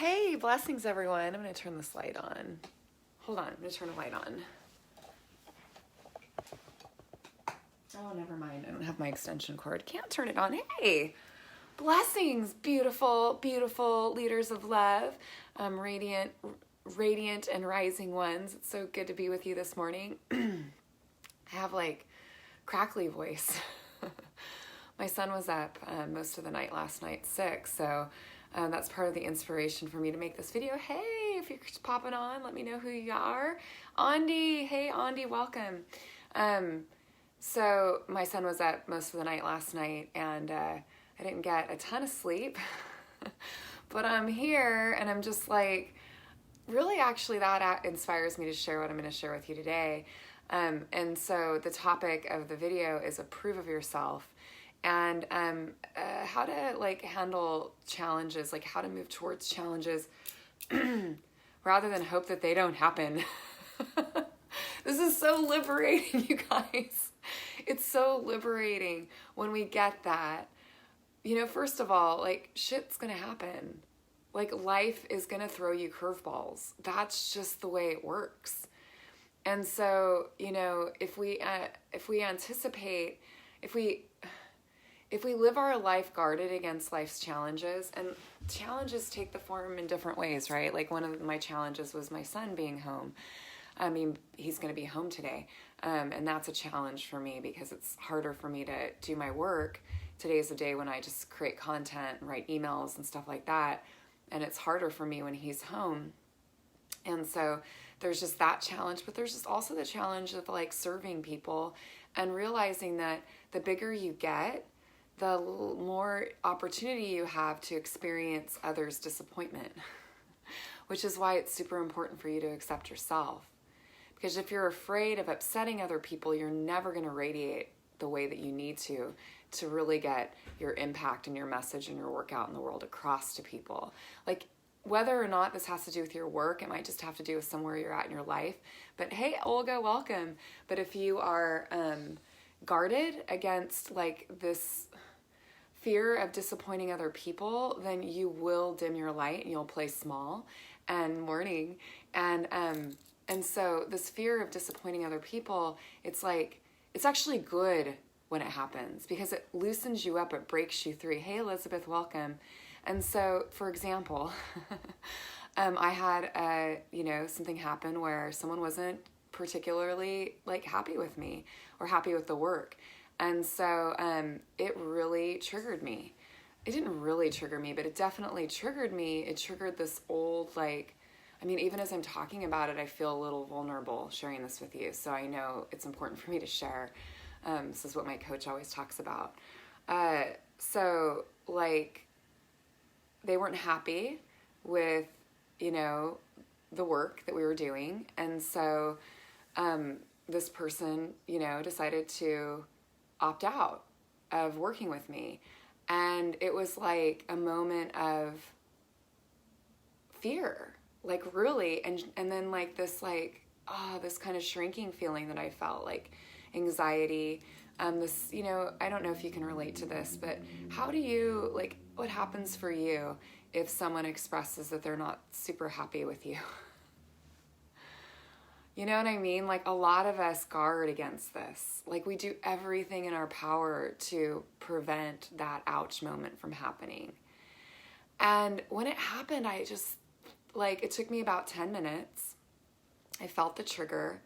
Hey, blessings everyone. I'm going to turn this light on. Hold on, I'm going to turn the light on. Oh, never mind. I don't have my extension cord. Can't turn it on. Hey, blessings, beautiful, beautiful leaders of love, radiant and rising ones. It's so good to be with you this morning. I have like crackly voice. My son was up most of the night last night sick, so that's part of the inspiration for me to make this video. Hey, if you're just popping on, let me know who you are. Andi, hey Andi, welcome. So my son was up most of the night last night, and I didn't get a ton of sleep, but I'm here, and I'm just like, really actually that inspires me to share what I'm going to share with you today. And so the topic of the video is approve of yourself. And how to like handle challenges, like how to move towards challenges rather than hope that they don't happen. This is so liberating, you guys. It's so liberating when we get that. You know, first of all, like shit's gonna happen. Like life is gonna throw you curveballs. That's just the way it works. And so, you know, if we anticipate, if we live our life guarded against life's challenges, and challenges take the form in different ways, right? Like one of my challenges was my son being home. I mean, he's going to be home today. And that's a challenge for me because it's harder for me to do my work. Today's the day when I just create content and write emails and stuff like that. And it's harder for me when he's home. And so there's just that challenge, but there's just also the challenge of like serving people and realizing that the bigger you get, the more opportunity you have to experience others' disappointment, which is why it's super important for you to accept yourself. Because if you're afraid of upsetting other people, you're never going to radiate the way that you need to really get your impact and your message and your work out in the world across to people. Like whether or not this has to do with your work, it might just have to do with somewhere you're at in your life. But hey, Olga, welcome. But if you are guarded against like this fear of disappointing other people, then you will dim your light and you'll play small. And morning. And so this fear of disappointing other people, it's like, it's actually good when it happens because it loosens you up, it breaks you through. Hey, Elizabeth, welcome. And so, for example, I had, something happen where someone wasn't particularly like happy with me or happy with the work. And so it really triggered me. It didn't really trigger me, but it definitely triggered me. It triggered this old, like, I mean, even as I'm talking about it, I feel a little vulnerable sharing this with you. So I know it's important for me to share. This is what my coach always talks about. So, like, they weren't happy with, the work that we were doing. And so this person, decided to opt out of working with me. And it was like a moment of fear, like really. And then like this, like, this kind of shrinking feeling that I felt, like anxiety. This, I don't know if you can relate to this, but how do you, like, what happens for you if someone expresses that they're not super happy with you? You know what I mean? Like a lot of us guard against this. Like we do everything in our power to prevent that ouch moment from happening. And when it happened, I just, like, it took me about 10 minutes. I felt the trigger.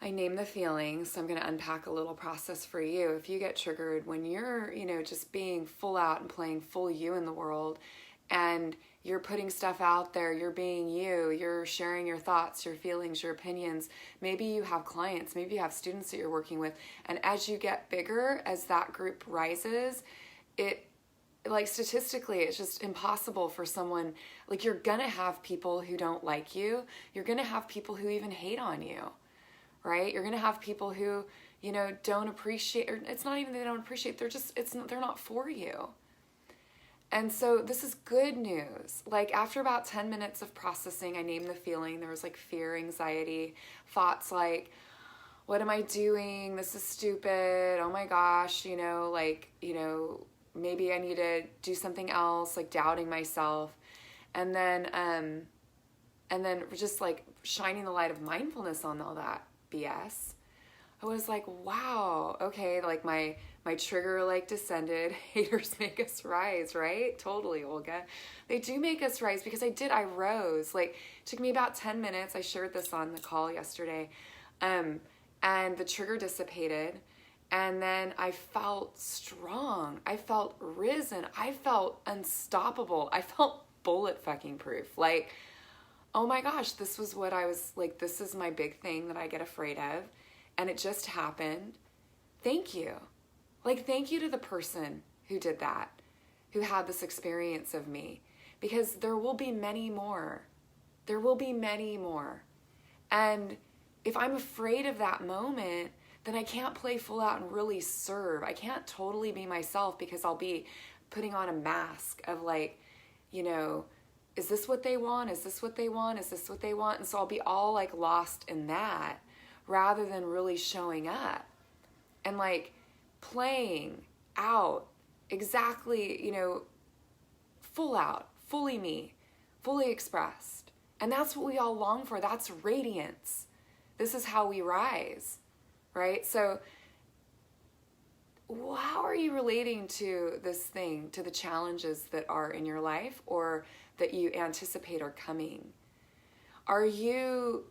I named the feelings. So I'm going to unpack a little process for you. If you get triggered when you're, just being full out and playing full you in the world, and you're putting stuff out there, you're being you're sharing your thoughts, your feelings, your opinions. Maybe you have clients, maybe you have students that you're working with. And as you get bigger, as that group rises, it, like statistically, it's just impossible for someone, like you're gonna have people who don't like you. You're gonna have people who even hate on you, right? You're gonna have people who, don't appreciate, or it's not even they don't appreciate, they're not for you. And so this is good news. Like after about 10 minutes of processing, I named the feeling. There was like fear, anxiety, thoughts like, what am I doing? This is stupid. Oh my gosh, maybe I need to do something else, like doubting myself. And then just like shining the light of mindfulness on all that BS, I was like, wow, okay, like my trigger like descended. Haters make us rise, right? Totally, Olga. They do make us rise, because I rose. Like, it took me about 10 minutes. I shared this on the call yesterday. And the trigger dissipated. And then I felt strong. I felt risen. I felt unstoppable. I felt bullet fucking proof. Like, oh my gosh, this was what I was like, this is my big thing that I get afraid of. And it just happened. Thank you. Like, thank you to the person who did that, who had this experience of me, because there will be many more. There will be many more. And if I'm afraid of that moment, then I can't play full out and really serve. I can't totally be myself, because I'll be putting on a mask of like, you know, is this what they want? Is this what they want? Is this what they want? And so I'll be all like lost in that, rather than really showing up and like playing out exactly, you know, full out, fully me, fully expressed. And that's what we all long for. That's radiance. This is how we rise, right? So how are you relating to this thing, to the challenges that are in your life or that you anticipate are coming? Are you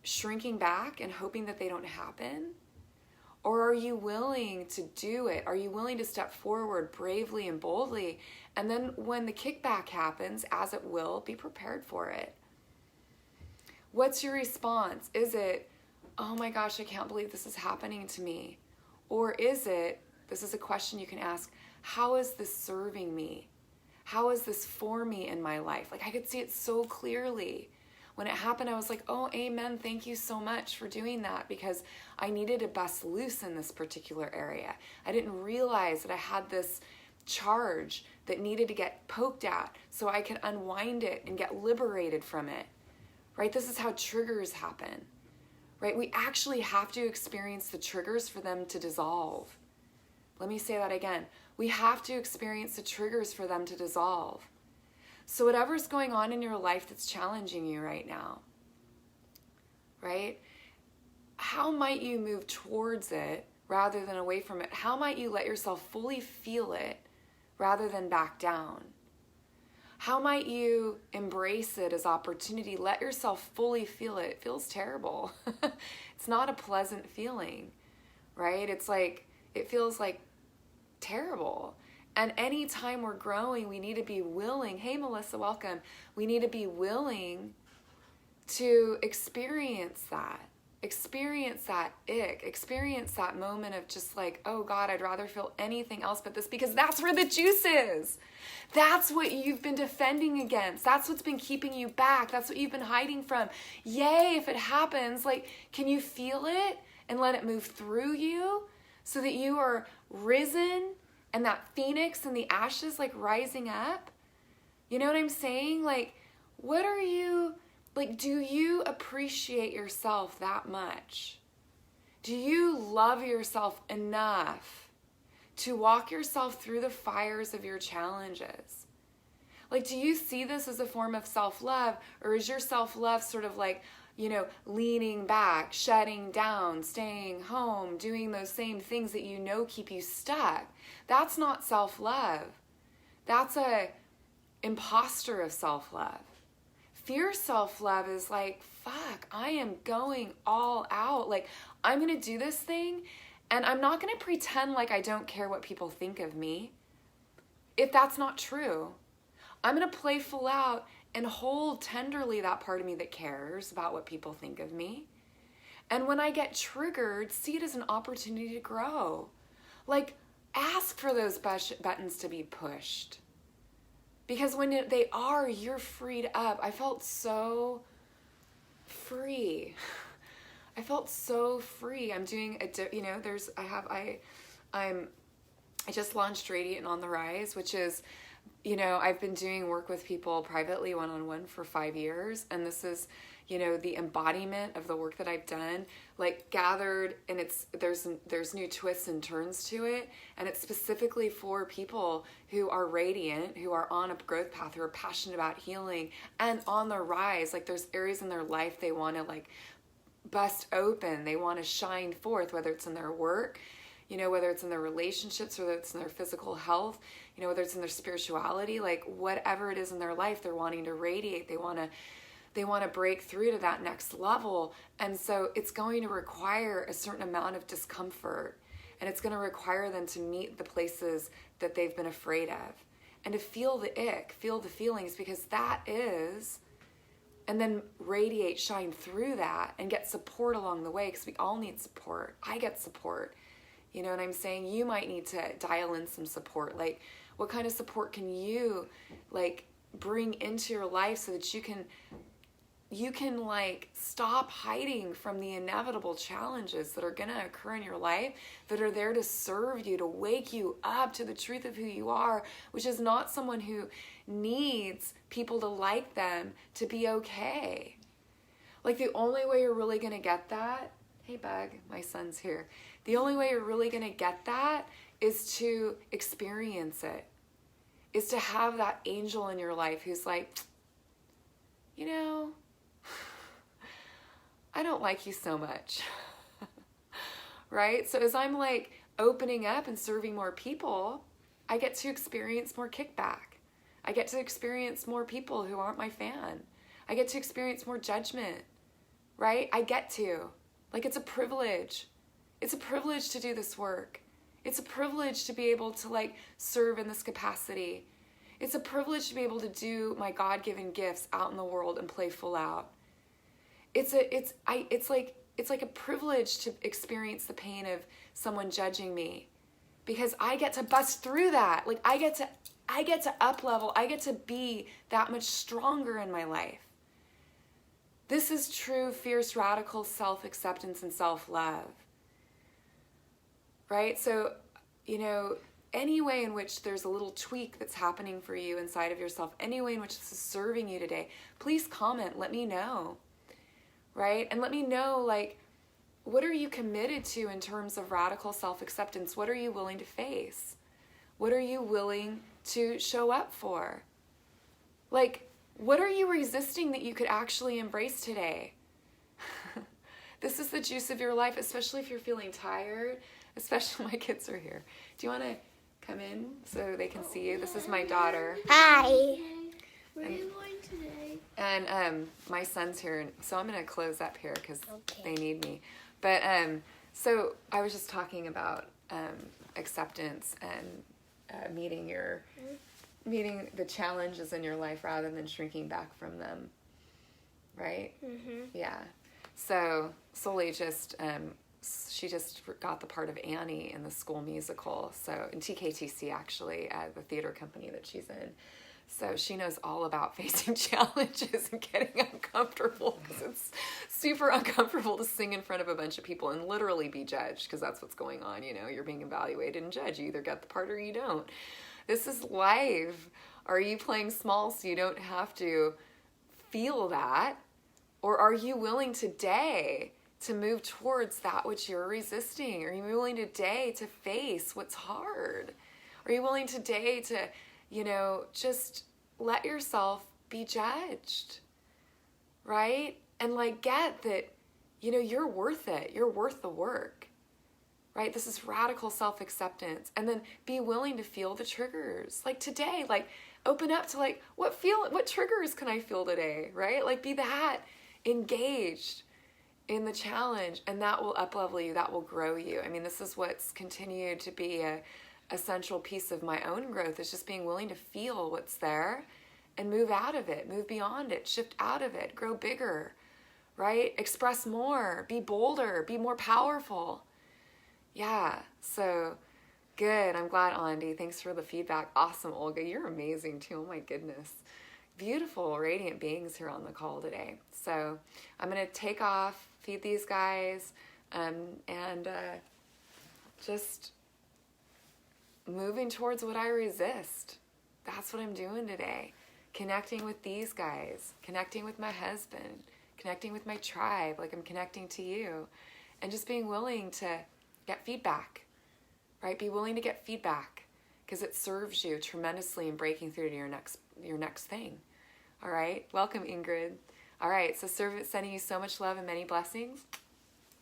shrinking back and hoping that they don't happen? Or are you willing to do it? Are you willing to step forward bravely and boldly? And then when the kickback happens, as it will, be prepared for it. What's your response? Is it, oh my gosh, I can't believe this is happening to me? Or is it, this is a question you can ask, how is this serving me? How is this for me in my life? Like, I could see it so clearly. When it happened, I was like, oh, amen, thank you so much for doing that, because I needed to bust loose in this particular area. I didn't realize that I had this charge that needed to get poked at so I could unwind it and get liberated from it, right? This is how triggers happen, right? We actually have to experience the triggers for them to dissolve. Let me say that again. We have to experience the triggers for them to dissolve. So whatever's going on in your life that's challenging you right now, right? How might you move towards it rather than away from it? How might you let yourself fully feel it rather than back down? How might you embrace it as opportunity? Let yourself fully feel it. It feels terrible. It's not a pleasant feeling, right? It's like, it feels like terrible. And anytime we're growing, we need to be willing. Hey, Melissa, welcome. We need to be willing to experience that ick, experience that moment of just like, oh God, I'd rather feel anything else but this, because that's where the juice is. That's what you've been defending against. That's what's been keeping you back. That's what you've been hiding from. Yay, if it happens, like, can you feel it and let it move through you so that you are risen and that phoenix in the ashes, like rising up? You know what I'm saying? Like, what are you, like, do you appreciate yourself that much? Do you love yourself enough to walk yourself through the fires of your challenges? Like, do you see this as a form of self-love, or is your self-love sort of like, you know, leaning back, shutting down, staying home, doing those same things that you know keep you stuck? That's not self-love. That's a imposter of self-love. Fierce self-love is like, fuck, I am going all out. Like, I'm going to do this thing, and I'm not going to pretend like I don't care what people think of me. If that's not true, I'm going to play full out and hold tenderly that part of me that cares about what people think of me. And when I get triggered, see it as an opportunity to grow. Like, ask for those buttons to be pushed. Because when they are, you're freed up. I felt so free. I felt so free. I'm doing I just launched Radiant on the Rise, which is you know, I've been doing work with people privately one-on-one for 5 years, and this is, you know, the embodiment of the work that I've done, like gathered, and there's new twists and turns to it, and it's specifically for people who are radiant, who are on a growth path, who are passionate about healing and on the rise. Like there's areas in their life they want to like bust open, they want to shine forth, whether it's in their work, you know, whether it's in their relationships, whether it's in their physical health, you know, whether it's in their spirituality, like whatever it is in their life, they're wanting to radiate. They want to break through to that next level. And so it's going to require a certain amount of discomfort, and it's going to require them to meet the places that they've been afraid of and to feel the ick, feel the feelings, because that is, and then radiate, shine through that and get support along the way, because we all need support. I get support. You know what I'm saying? You might need to dial in some support. Like, what kind of support can you like bring into your life so that you can like stop hiding from the inevitable challenges that are going to occur in your life, that are there to serve you, to wake you up to the truth of who you are, which is not someone who needs people to like them to be okay. Like the only way you're really going to get that, hey Bug, my son's here. The only way you're really going to get that is to experience it, is to have that angel in your life who's like, you know, I don't like you so much, right? So as I'm like opening up and serving more people, I get to experience more kickback. I get to experience more people who aren't my fan. I get to experience more judgment, right? I get to. Like, it's a privilege. It's a privilege to do this work. It's a privilege to be able to like serve in this capacity. It's a privilege to be able to do my God-given gifts out in the world and play full out. It's like a privilege to experience the pain of someone judging me, because I get to bust through that. Like I get to up level. I get to be that much stronger in my life. This is true, fierce, radical self-acceptance and self-love. Right? So, you know, any way in which there's a little tweak that's happening for you inside of yourself, any way in which this is serving you today, please comment, let me know. Right? And let me know, like, what are you committed to in terms of radical self-acceptance? What are you willing to face? What are you willing to show up for? Like, what are you resisting that you could actually embrace today? This is the juice of your life, especially if you're feeling tired, especially my kids are here. Do you want to come in so they can see you? This is my daughter. Hi. Where are you going today? And my son's here, so I'm going to close up here because they need me. But so I was just talking about acceptance and meeting the challenges in your life rather than shrinking back from them, right? Mhm. Yeah. So Sully just she just got the part of Annie in the school musical. So in TKTC, actually, the theater company that she's in. So she knows all about facing challenges and getting uncomfortable, because it's super uncomfortable to sing in front of a bunch of people and literally be judged, because that's what's going on. You know, you're being evaluated and judged. You either get the part or you don't. This is live. Are you playing small so you don't have to feel that? Or are you willing today to move towards that which you're resisting? Are you willing today to face what's hard? Are you willing today to, you know, just let yourself be judged, right? And like get that, you know, you're worth it. You're worth the work, right? This is radical self-acceptance. And then be willing to feel the triggers. Like today, like open up to like, what triggers can I feel today, right? Like be that engaged in the challenge, and that will up-level you, that will grow you. I mean, this is what's continued to be a essential piece of my own growth, is just being willing to feel what's there and move out of it, move beyond it, shift out of it, grow bigger, right? Express more, be bolder, be more powerful. Yeah, so good. I'm glad, Andy. Thanks for the feedback. Awesome, Olga. You're amazing too. Oh my goodness. Beautiful, radiant beings here on the call today. So I'm going to take off, feed these guys, and just moving towards what I resist, that's what I'm doing today. Connecting with these guys, connecting with my husband, connecting with my tribe, like I'm connecting to you, and just being willing to get feedback, right? Be willing to get feedback because it serves you tremendously in breaking through to your next thing. All right. Welcome, Ingrid. All right. So sending you so much love and many blessings.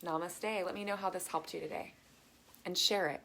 Namaste. Let me know how this helped you today and share it.